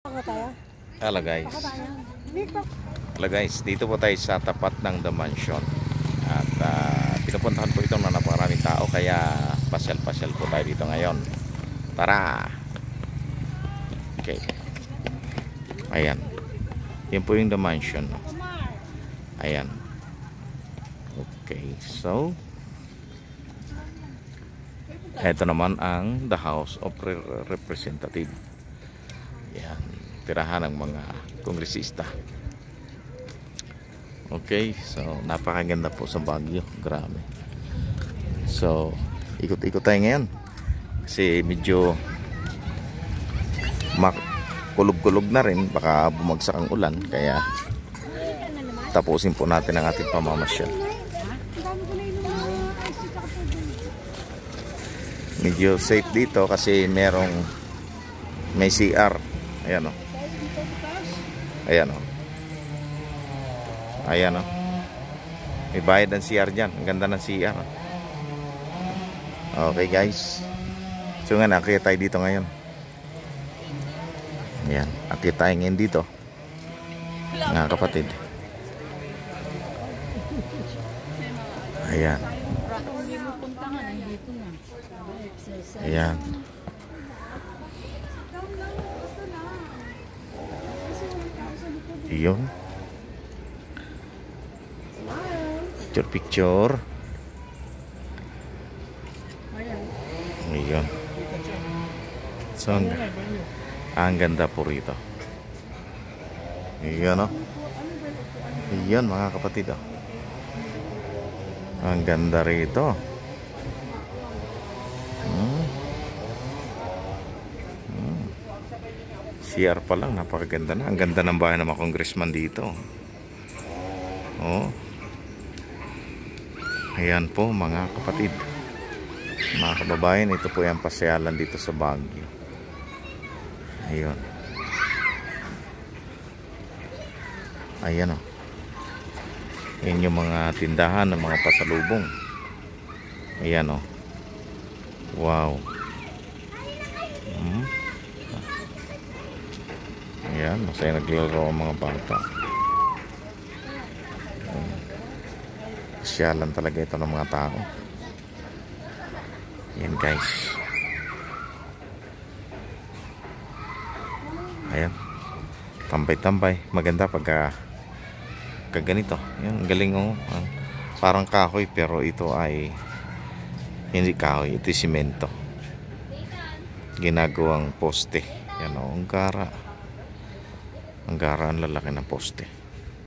Hello guys. Hello guys, dito po tayo sa tapat ng The Mansion. At pinupuntahan po ito na napakaraming tao, kaya pasyal-pasyal po tayo dito ngayon. Tara. Okay. Ayan. Yan po yung The Mansion. Ayan. Okay, so ito naman ang The House of Representative. Yan, tirahan ng mga kongresista. Okay, so napakaganda po sa Baguio. Grabe. So ikot-ikot tayo ngayon kasi medyo kulog-kulog na rin, baka bumagsak ang ulan, kaya tapusin po natin ang ating pamamasyal. Medyo safe dito kasi may CR. Ayan o. Ayan o. Ayan o. May bayad ng CR dyan. Ang ganda ng CR. Okay guys. So nga, nakita tayo dito ngayon. Ayan. Nakita tayo ngayon dito. Mga kapatid. Ayan. Ayan. Iyon. Picture. Iyon. So, ang ganda po rito. Iyon, oh. Iyon, mga kapatid, oh. Ang ganda rito. CR pa lang, napakaganda na. Ang ganda ng bahay ng mga congressman dito. Oh. Ayan po mga kapatid, mga kababayan, ito po yung pasyalan dito sa Baguio. Ayun. Ayan oh. Yan yung mga tindahan ng mga pasalubong. Ayan oh. Wow. Ayan, masaya naglalaro ang mga bata. Pasyalan talaga ito ng mga tao. Ayan guys. Ayan. Tambay-tambay. Maganda pagka ganito. Ayan, galing oh. Parang kahoy pero ito ay hindi kahoy. Ito simento. Ginagawang poste. Ayan oh, ang gara. Ang gara, ang lalaki ng poste.